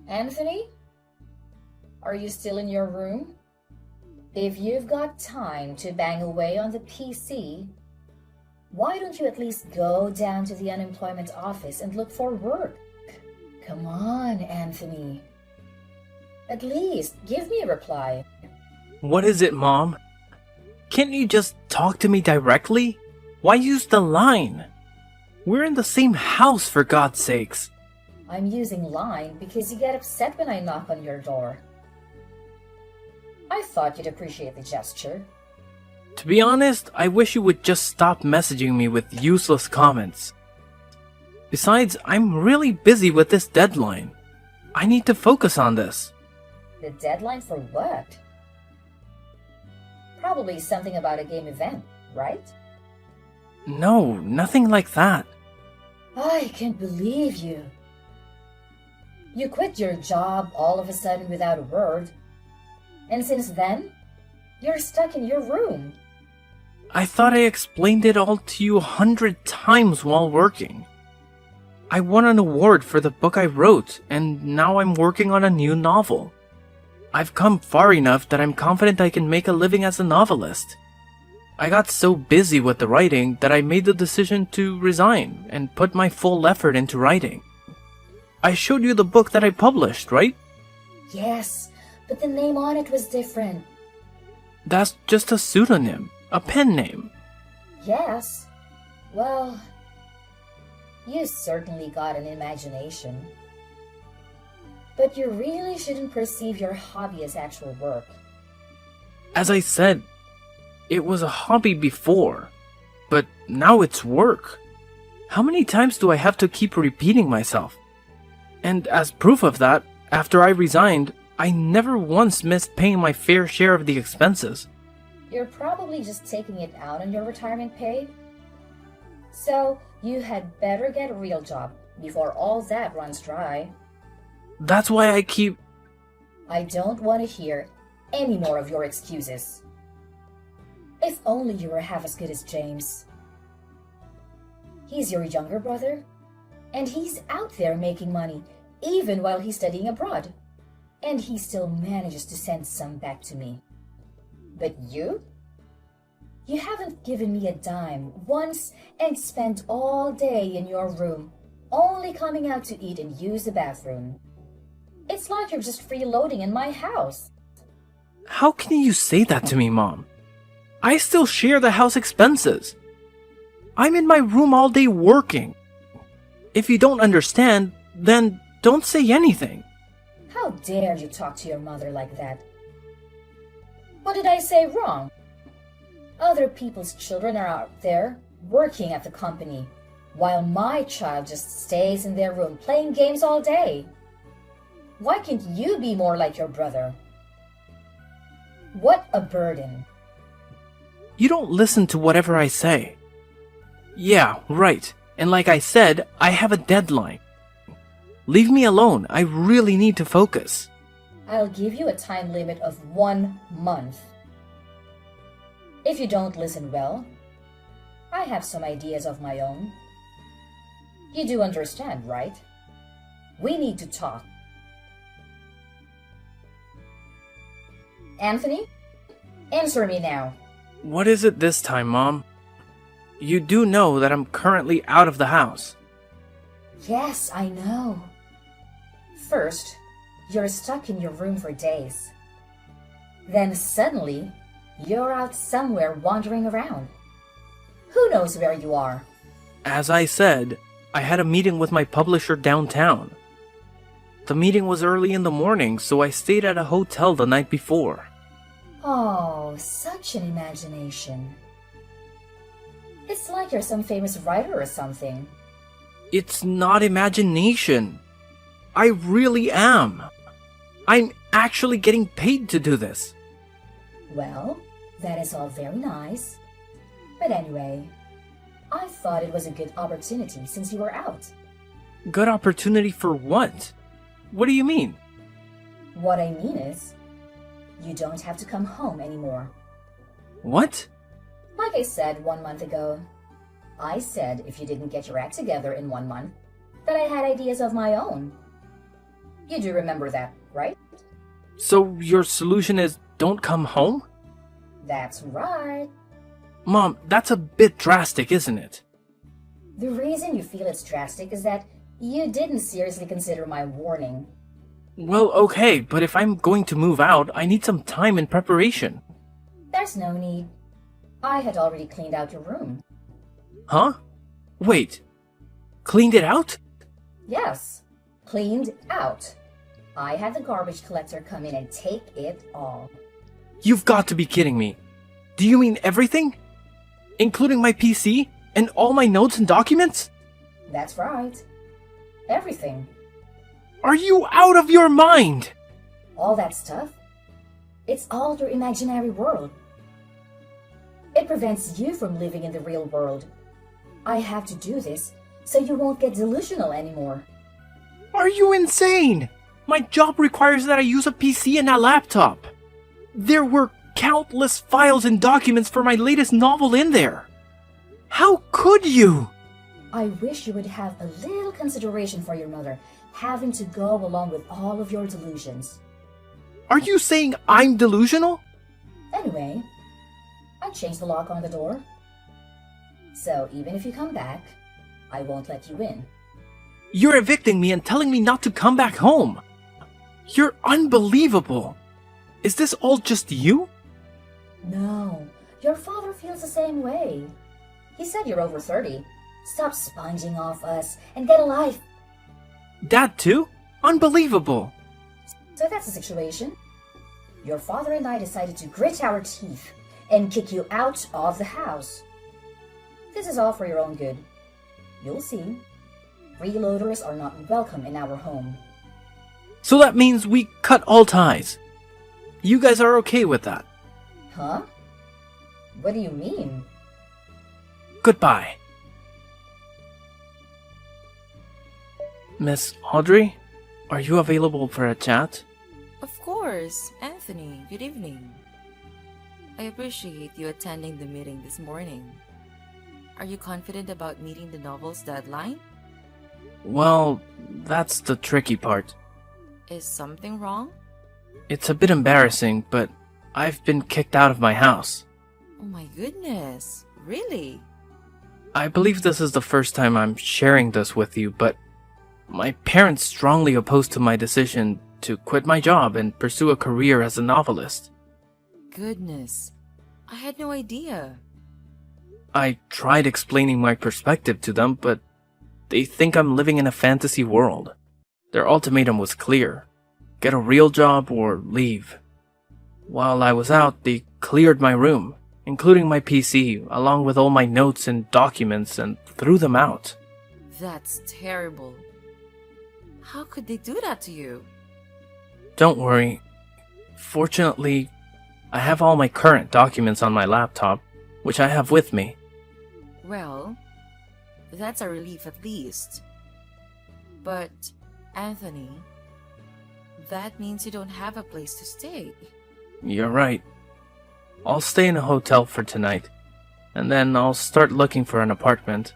Anthony, are you still in your room? If you've got time to bang away on the PC, why don't you at least go down to the unemployment office and look for work? Come on, Anthony. At least give me a reply. What is it, Mom? Can't you just talk to me directly? Why use the line? We're in the same house, for God's sakes. I'm using line because you get upset when I knock on your door. I thought you'd appreciate the gesture. To be honest, I wish you would just stop messaging me with useless comments. Besides, I'm really busy with this deadline. I need to focus on this. The deadline for what? Probably something about a game event, right? No, nothing like that. I can't believe you. You quit your job all of a sudden without a word. And since then, you're stuck in your room. I thought I explained it all to you 100 times while working. I won an award for the book I wrote, and now I'm working on a new novel. I've come far enough that I'm confident I can make a living as a novelist. I got so busy with the writing that I made the decision to resign and put my full effort into writing. I showed you the book that I published, right? Yes, but the name on it was different. That's just a pseudonym, a pen name. Yes. Well, you certainly got an imagination. But you really shouldn't perceive your hobby as actual work. As I said, it was a hobby before, but now it's work. How many times do I have to keep repeating myself? And as proof of that, after I resigned, I never once missed paying my fair share of the expenses. You're probably just taking it out on your retirement pay. So, you had better get a real job before all that runs dry. That's why I keep... I don't want to hear any more of your excuses. If only you were half as good as James. He's your younger brother, and he's out there making money, even while he's studying abroad. And he still manages to send some back to me. But you? You haven't given me a dime once and spent all day in your room, only coming out to eat and use the bathroom. It's like you're just freeloading in my house. How can you say that to me, Mom? I still share the house expenses. I'm in my room all day working. If you don't understand, then don't say anything. How dare you talk to your mother like that? What did I say wrong? Other people's children are out there working at the company, while my child just stays in their room playing games all day. Why can't you be more like your brother? What a burden. You don't listen to whatever I say. Yeah, right. And like I said, I have a deadline. Leave me alone. I really need to focus. I'll give you a time limit of 1 month. If you don't listen well, I have some ideas of my own. You do understand, right? We need to talk. Anthony, answer me now. What is it this time, Mom? You do know that I'm currently out of the house. Yes, I know. First, you're stuck in your room for days. Then suddenly, you're out somewhere wandering around. Who knows where you are? As I said, I had a meeting with my publisher downtown. The meeting was early in the morning, so I stayed at a hotel the night before. Oh, such an imagination. It's like you're some famous writer or something. It's not imagination. I really am. I'm actually getting paid to do this. Well, that is all very nice. But anyway, I thought it was a good opportunity since you were out. Good opportunity for what? What do you mean? What I mean is, you don't have to come home anymore. What? Like I said 1 month ago, I said if you didn't get your act together in 1 month, that I had ideas of my own. You do remember that, right? So your solution is don't come home? That's right. Mom, that's a bit drastic, isn't it? The reason you feel it's drastic is that you didn't seriously consider my warning. Well, okay, but if I'm going to move out, I need some time and preparation. There's no need. I had already cleaned out your room. Huh? Wait. Cleaned it out? Yes, cleaned out. I had the garbage collector come in and take it all. You've got to be kidding me. Do you mean everything? Including my PC and all my notes and documents? That's right. Everything. Are you out of your mind? All that stuff. It's all your imaginary world. It prevents you from living in the real world. I have to do this so you won't get delusional anymore. Are you insane? My job requires that I use a PC and a laptop. There were countless files and documents for my latest novel in there. How could you? I wish you would have a little consideration for your mother, having to go along with all of your delusions. Are you saying I'm delusional? Anyway, I changed the lock on the door. So even if you come back, I won't let you in. You're evicting me and telling me not to come back home. You're unbelievable. Is this all just you? No, your father feels the same way. He said you're over 30. Stop sponging off us and get a life. Dad too? Unbelievable. So that's the situation. Your father and I decided to grit our teeth and kick you out of the house. This is all for your own good. You'll see. Freeloaders are not welcome in our home. So that means we cut all ties. You guys are okay with that? Huh? What do you mean? Goodbye. Miss Audrey, are you available for a chat? Of course, Anthony. Good evening. I appreciate you attending the meeting this morning. Are you confident about meeting the novel's deadline? Well, that's the tricky part. Is something wrong? It's a bit embarrassing, but I've been kicked out of my house. Oh my goodness, really? I believe this is the first time I'm sharing this with you, but my parents strongly opposed to my decision to quit my job and pursue a career as a novelist. Goodness, I had no idea. I tried explaining my perspective to them, but they think I'm living in a fantasy world. Their ultimatum was clear: get a real job or leave. While I was out, they cleared my room, including my PC, along with all my notes and documents, and threw them out. That's terrible. How could they do that to you? Don't worry. Fortunately, I have all my current documents on my laptop, which I have with me. Well, that's a relief at least. But, Anthony, that means you don't have a place to stay. You're right. I'll stay in a hotel for tonight, and then I'll start looking for an apartment.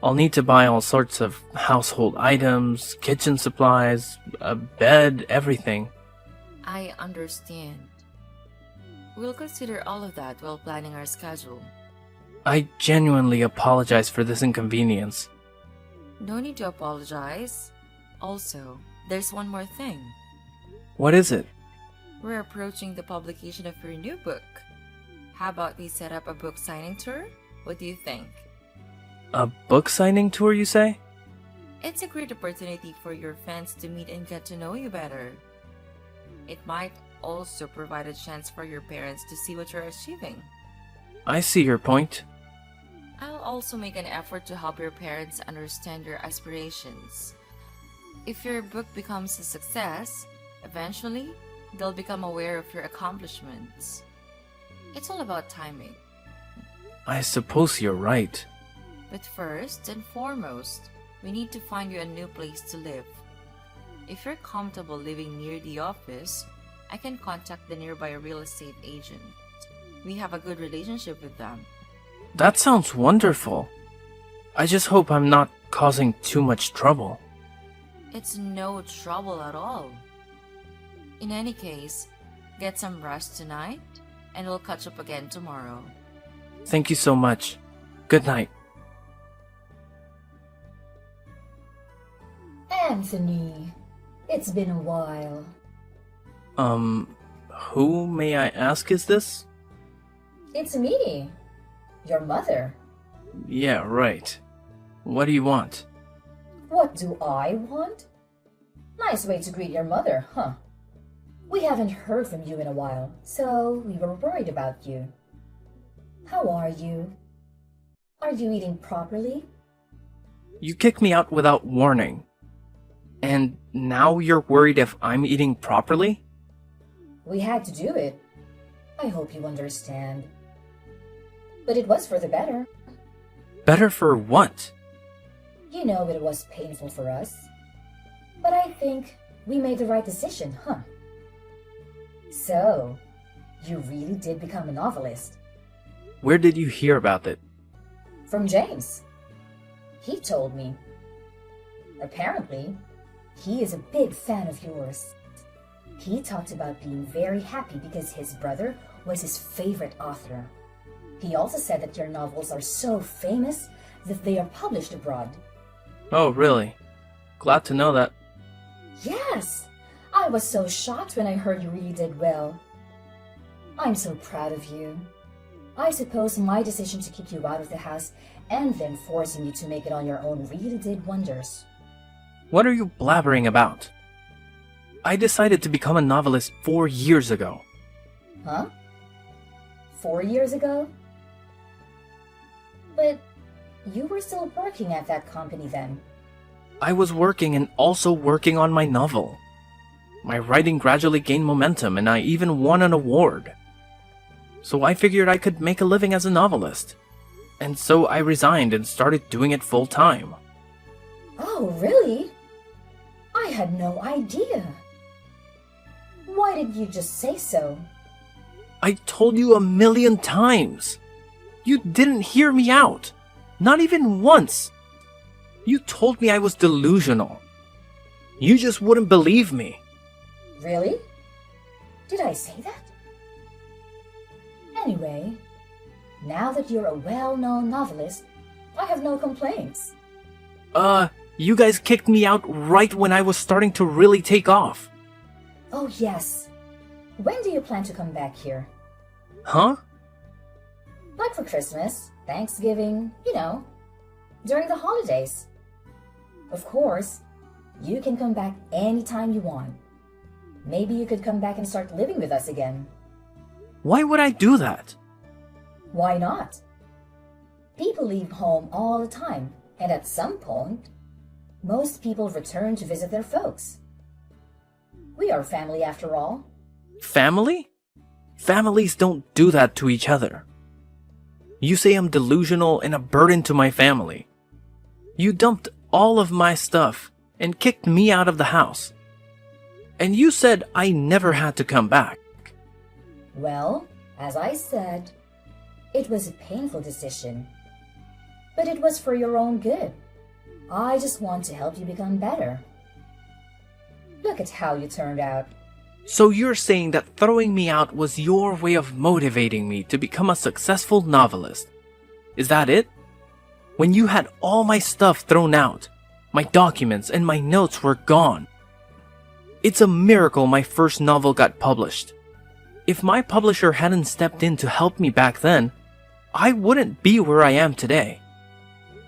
I'll need to buy all sorts of household items, kitchen supplies, a bed, everything. I understand. We'll consider all of that while planning our schedule. I genuinely apologize for this inconvenience. No need to apologize. Also, there's one more thing. What is it? We're approaching the publication of your new book. How about we set up a book signing tour? What do you think? A book signing tour, you say? It's a great opportunity for your fans to meet and get to know you better. It might also provide a chance for your parents to see what you're achieving. I see your point. I'll also make an effort to help your parents understand your aspirations. If your book becomes a success, eventually, they'll become aware of your accomplishments. It's all about timing. I suppose you're right. But first and foremost, we need to find you a new place to live. If you're comfortable living near the office, I can contact the nearby real estate agent. We have a good relationship with them. That sounds wonderful. I just hope I'm not causing too much trouble. It's no trouble at all. In any case, get some rest tonight, and we'll catch up again tomorrow. Thank you so much. Good night. Anthony, it's been a while. Who, may I ask, is this? It's me, your mother. Yeah, right. What do you want? What do I want? Nice way to greet your mother, huh? We haven't heard from you in a while, so we were worried about you. How are you? Are you eating properly? You kicked me out without warning. And now you're worried if I'm eating properly? We had to do it. I hope you understand. But it was for the better. Better for what? You know it was painful for us. But I think we made the right decision, huh? So, you really did become a novelist. Where did you hear about it? From James. He told me. Apparently, he is a big fan of yours. He talked about being very happy because his brother was his favorite author. He also said that your novels are so famous that they are published abroad. Oh, really? Glad to know that. Yes! I was so shocked when I heard you really did well. I'm so proud of you. I suppose my decision to kick you out of the house and then forcing you to make it on your own really did wonders. What are you blabbering about? I decided to become a novelist 4 years ago. Huh? 4 years ago? But you were still working at that company then. I was working and also working on my novel. My writing gradually gained momentum and I even won an award. So I figured I could make a living as a novelist. And so I resigned and started doing it full time. Oh, really? I had no idea. Why didn't you just say so? I told you 1,000,000 times. You didn't hear me out. Not even once. You told me I was delusional. You just wouldn't believe me. Really? Did I say that? Anyway, now that you're a well-known novelist, I have no complaints. You guys kicked me out right when I was starting to really take off. Oh, yes. When do you plan to come back here? Huh? Like for Christmas, Thanksgiving, during the holidays. Of course, you can come back anytime you want. Maybe you could come back and start living with us again. Why would I do that? Why not? People leave home all the time, and at some point, most people return to visit their folks. We are family after all. Family? Families don't do that to each other. You say I'm delusional and a burden to my family. You dumped all of my stuff and kicked me out of the house. And you said I never had to come back. Well, as I said, it was a painful decision. But it was for your own good. I just want to help you become better. Look at how you turned out. So you're saying that throwing me out was your way of motivating me to become a successful novelist? Is that it? When you had all my stuff thrown out, my documents and my notes were gone. It's a miracle my first novel got published. If my publisher hadn't stepped in to help me back then, I wouldn't be where I am today.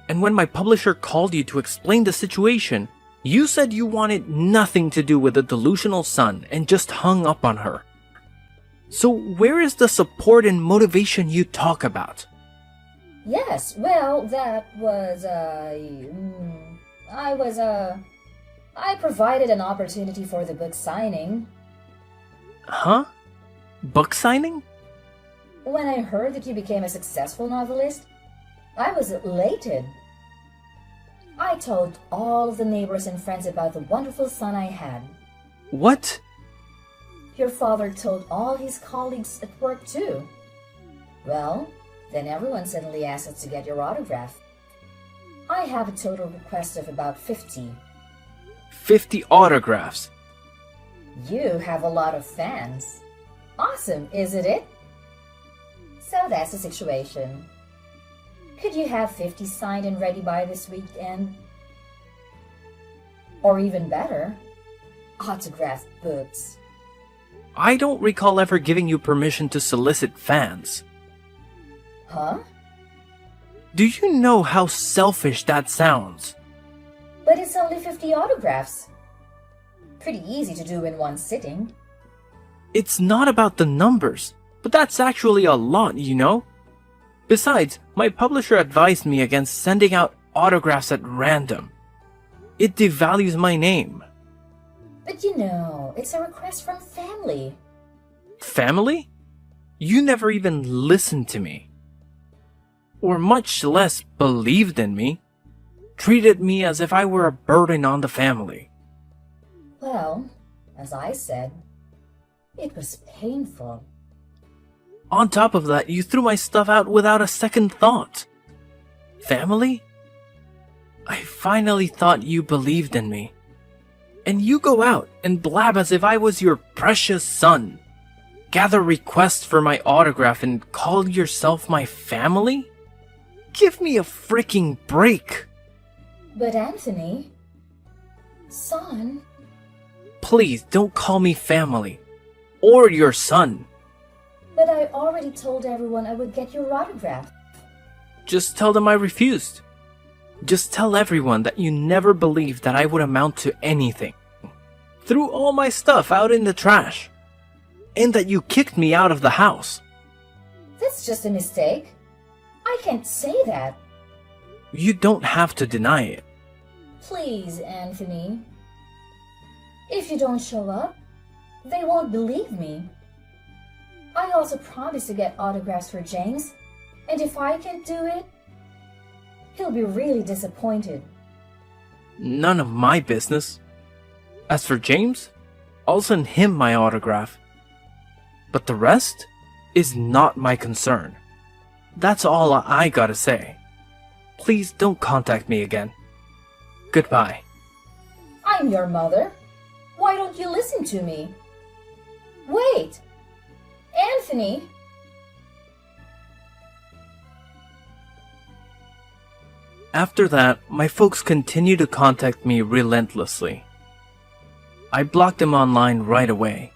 And when my publisher called you to explain the situation, you said you wanted nothing to do with the delusional son and just hung up on her. So where is the support and motivation you talk about? Yes, well, that was, I provided an opportunity for the book signing. Huh? Book signing? When I heard that you became a successful novelist, I was elated. I told all of the neighbors and friends about the wonderful son I had. What? Your father told all his colleagues at work too. Well, then everyone suddenly asked us to get your autograph. I have a total request of about 50. 50 autographs. You have a lot of fans. Awesome, isn't it? So that's the situation. Could you have 50 signed and ready by this weekend? Or even better, autographed books. I don't recall ever giving you permission to solicit fans. Huh? Do you know how selfish that sounds? But it's only 50 autographs. Pretty easy to do in one sitting. It's not about the numbers, but that's actually a lot, you know? Besides, my publisher advised me against sending out autographs at random. It devalues my name. But you know, it's a request from family. Family? You never even listened to me. Or much less believed in me. Treated me as if I were a burden on the family. Well, as I said, it was painful. On top of that, you threw my stuff out without a second thought. Family? I finally thought you believed in me. And you go out and blab as if I was your precious son. Gather requests for my autograph and call yourself my family? Give me a freaking break. But Anthony, son, Please don't call me family. Or your son. but I already told everyone I would get your autograph. Just tell them I refused. Just tell everyone that you never believed that I would amount to anything. Threw all my stuff out in the trash. And that you kicked me out of the house. That's just a mistake. I can't say that. You don't have to deny it. Please, Anthony. If you don't show up, they won't believe me. I also promised to get autographs for James, and if I can't do it, he'll be really disappointed. None of my business. As for James, I'll send him my autograph. But the rest is not my concern. That's all I gotta say. Please don't contact me again. Goodbye. I'm your mother. Why don't you listen to me? Wait! Anthony! After that, my folks continued to contact me relentlessly. I blocked them online right away.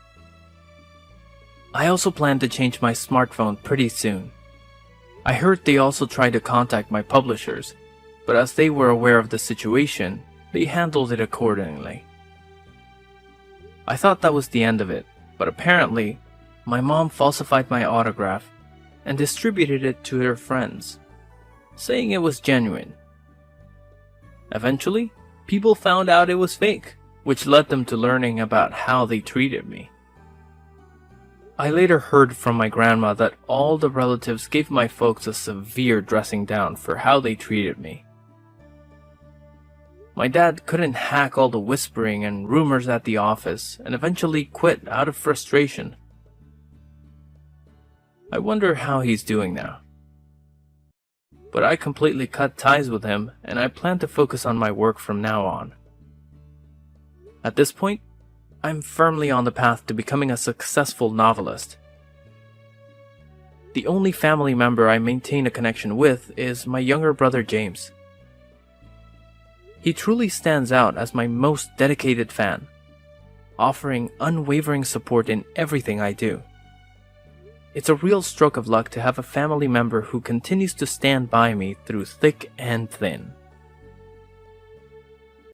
I also plan to change my smartphone pretty soon. I heard they also tried to contact my publishers, but as they were aware of the situation, they handled it accordingly. I thought that was the end of it, but apparently, my mom falsified my autograph and distributed it to her friends, saying it was genuine. Eventually, people found out it was fake, which led them to learning about how they treated me. I later heard from my grandma that all the relatives gave my folks a severe dressing down for how they treated me. My dad couldn't hack all the whispering and rumors at the office and eventually quit out of frustration. I wonder how he's doing now. But I completely cut ties with him and I plan to focus on my work from now on. At this point, I'm firmly on the path to becoming a successful novelist. The only family member I maintain a connection with is my younger brother James. He truly stands out as my most dedicated fan, offering unwavering support in everything I do. It's a real stroke of luck to have a family member who continues to stand by me through thick and thin.